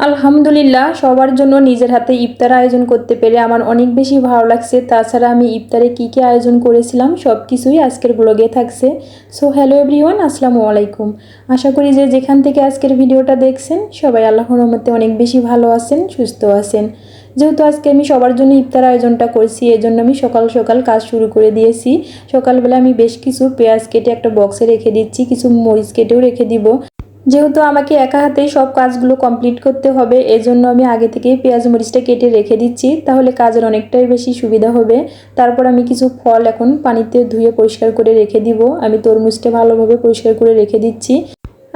আলহামদুলিল্লাহ, সবার জন্য নিজের হাতে ইফতার আয়োজন করতে পেরে আমার অনেক বেশি ভালো লাগছে। তাছাড়া আমি ইফতারে কী কী আয়োজন করেছিলাম সব কিছুই আজকের ব্লগে থাকছে। সো হ্যালো এভরিওয়ান, আসসালামু আলাইকুম। আশা করি যে যেখান থেকে আজকের ভিডিওটা দেখছেন সবাই আল্লাহর রহমতে অনেক বেশি ভালো আছেন, সুস্থ আছেন। যেহেতু আজকে আমি সবার জন্য ইফতার আয়োজনটা করছি, এজন্য আমি সকাল সকাল কাজ শুরু করে দিয়েছি। সকালবেলা আমি বেশ কিছু পেঁয়াজ কেটে একটা বক্সে রেখে দিচ্ছি, কিছু মরিচ কেটেও রেখে দিব। যেহেতু আমাকে একা হাতেই সব কাজগুলো কমপ্লিট করতে হবে, এজন্য আমি আগে থেকেই পেঁয়াজ মরিচটা কেটে রেখে দিচ্ছি, তাহলে কাজের অনেকটাই বেশি সুবিধা হবে। তারপর আমি কিছু ফল এখন পানিতে ধুয়ে পরিষ্কার করে রেখে দিব। আমি তরমুজটা ভালোভাবে পরিষ্কার করে রেখে দিচ্ছি।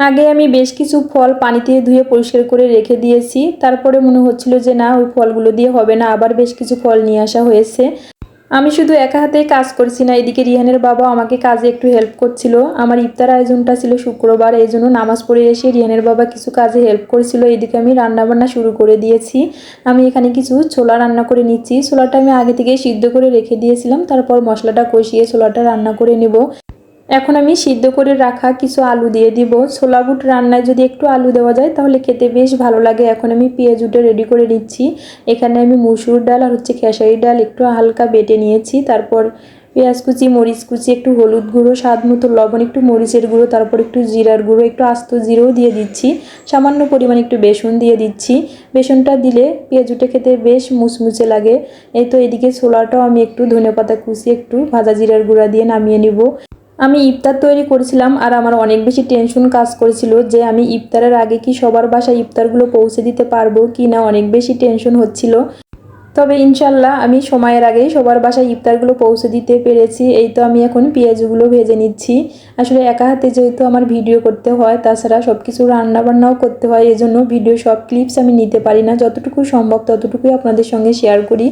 আগে আমি বেশ কিছু ফল পানিতে ধুয়ে পরিষ্কার করে রেখে দিয়েছি, তারপরে মনে হচ্ছিল যে না, ওই ফলগুলো দিয়ে হবে না, আবার বেশ কিছু ফল নিয়ে আসা হয়েছে। আমি শুধু একা হাতেই কাজ করছি না, এদিকে রিহানের বাবা আমাকে কাজে একটু হেল্প করছিল। আমার ইফতার আয়োজনটা ছিল শুক্রবার, এই জন্য নামাজ পড়ে এসে রিহানের বাবা কিছু কাজে হেল্প করছিল। এদিকে আমি রান্নাবান্না শুরু করে দিয়েছি। আমি এখানে কিছু ছোলা রান্না করে নিচ্ছি। ছোলাটা আমি আগে থেকে সিদ্ধ করে রেখে দিয়েছিলাম, তারপর মশলাটা কষিয়ে ছোলাটা রান্না করে নেব। এখন আমি সিদ্ধ করে রাখা কিছু আলু দিয়ে দিব। ছোলা বুট রান্নায় যদি একটু আলু দেওয়া যায় তাহলে খেতে বেশ ভালো লাগে। এখন আমি পেঁয়াজ উঠে রেডি করে নিচ্ছি। এখানে আমি মসুর ডাল আর খেসারি ডাল একটু হালকা বেটে নিয়েছি। তারপর পেঁয়াজ কুচি, মরিচ কুচি, একটু হলুদ গুঁড়ো, স্বাদ মতো লবণ, একটু মরিচের গুঁড়ো, তারপর একটু জিরার গুঁড়ো, একটু আস্ত জিরেও দিয়ে দিচ্ছি। সামান্য পরিমাণে একটু বেসন দিয়ে দিচ্ছি। বেসনটা দিলে পেঁয়াজ উঠে খেতে বেশ মুচমুচে লাগে। এই তো এদিকে ছোলাটাও আমি একটু ধনেপাতা কুচি, একটু ভাজা জিরার গুঁড়া দিয়ে নামিয়ে নিব। আমি ইফতার তৈরি করেছিলাম আর আমার অনেক বেশি টেনশন কাজ করেছিল যে আমি ইফতারের আগে কি সবার বাসায় ইফতারগুলো পৌঁছে দিতে পারবো কি না, অনেক বেশি টেনশন হচ্ছিল। তবে ইনশাল্লাহ আমি সময়ের আগেই সবার বাসায় ইফতারগুলো পৌঁছে দিতে পেরেছি। এই তো আমি এখন পেঁয়াজগুলো ভেজে নিচ্ছি। আসলে একা হাতে যেহেতু আমার ভিডিও করতে হয়, তাছাড়া সব কিছু রান্নাবান্নাও করতে হয়, এজন্য ভিডিও সব ক্লিপস আমি নিতে পারি না। যতটুকু সম্ভব ততটুকুই আপনাদের সঙ্গে শেয়ার করি।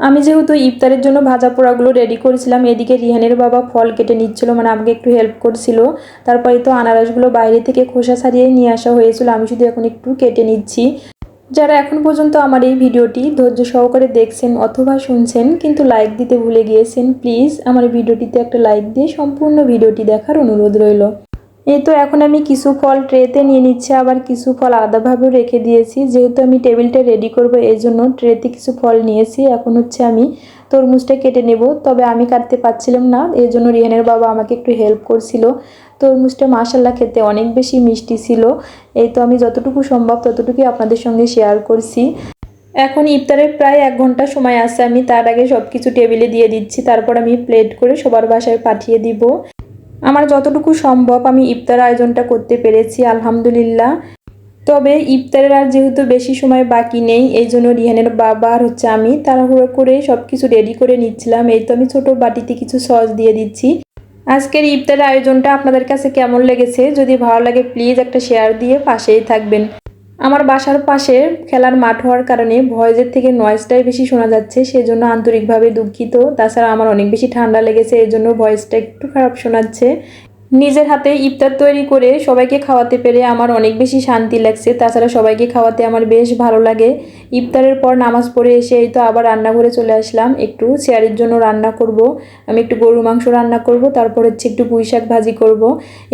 আমি যেহেতু ইফতারের জন্য ভাজা পোড়াগুলো রেডি করেছিলাম, এদিকে রিহানের বাবা ফল কেটে নিচ্ছিল, মানে আমাকে একটু হেল্প করছিল। তারপরে তো আনারসগুলো বাইরে থেকে খোসা ছাড়িয়ে নিয়ে আসা হয়েছিল, আমি শুধু এখন একটু কেটে নিচ্ছি। যারা এখন পর্যন্ত আমার এই ভিডিওটি ধৈর্য সহকারে দেখছেন অথবা শুনছেন কিন্তু লাইক দিতে ভুলে গিয়েছেন, প্লিজ আমার ভিডিওটিতে একটা লাইক দিয়ে সম্পূর্ণ ভিডিওটি দেখার অনুরোধ রইল। এই তো এখন আমি কিছু ফল ট্রেতে নিয়ে নিচ্ছি, আবার কিছু ফল আলাদাভাবেও রেখে দিয়েছি। যেহেতু আমি টেবিলটা রেডি করব এই জন্য ট্রেতে কিছু ফল নিয়েছি। এখন আমি তরমুজটা কেটে নেব, তবে আমি কাটতে পারছিলাম না, এই জন্য রিহানের বাবা আমাকে একটু হেল্প করছিল। তরমুজটা মাশাআল্লাহ খেতে অনেক বেশি মিষ্টি ছিল। এই তো আমি যতটুকু সম্ভব ততটুকুই আপনাদের সঙ্গে শেয়ার করছি। এখন ইফতারের প্রায় 1 ঘন্টা সময় আছে, আমি তার আগে সব কিছু টেবিলে দিয়ে দিচ্ছি, তারপর আমি প্লেট করে সবার বাসায় পাঠিয়ে দিব। আমার যতটুকু সম্ভব আমি ইফতার আয়োজনটা করতে পেরেছি আলহামদুলিল্লাহ। তবে ইফতারের আর যেহেতু বেশি সময় বাকি নেই, এই জন্য রিহানের বাবা আর আমি তাড়াহুড়ো করে সব কিছু রেডি করে নিচ্ছিলাম। এই তো আমি ছোটো বাটিতে কিছু সস দিয়ে দিচ্ছি। আজকের ইফতারের আয়োজনটা আপনাদের কাছে কেমন লেগেছে, যদি ভালো লাগে প্লিজ একটা শেয়ার দিয়ে পাশেই থাকবেন। আমার বাসার পাশে খেলার মাঠ হওয়ার কারণে ভয়েসের থেকে নয়েজটাই বেশি শোনা যাচ্ছে, সেজন্য আন্তরিকভাবে দুঃখিত। তাছাড়া আমার অনেক বেশি ঠান্ডা লেগেছে, এর জন্য ভয়েসটা একটু খারাপ শোনাচ্ছে। নিজের হাতে ইফতার তৈরি করে সবাইকে খাওয়াতে পেরে আমার অনেক বেশি শান্তি লাগছে। তাছাড়া সবাইকে খাওয়াতে আমার বেশ ভালো লাগে। ইফতারের পর নামাজ পড়ে এসে এই তো আবার রান্নাঘরে চলে আসলাম, একটু শেয়ারের জন্য রান্না করব। আমি একটু গরুর মাংস রান্না করব, তারপর একটু পুঁই শাক ভাজি করব।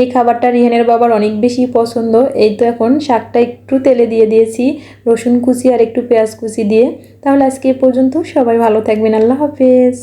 এই খাবারটা রিহানের বাবার অনেক বেশি পছন্দ। এই তো এখন শাকটা একটু তেলে দিয়ে দিয়েছি, রসুন কুচি আর একটু পেঁয়াজ কুচি দিয়ে। তাহলে আজকে এ পর্যন্ত, সবাই ভালো থাকবেন, আল্লাহ হাফেজ।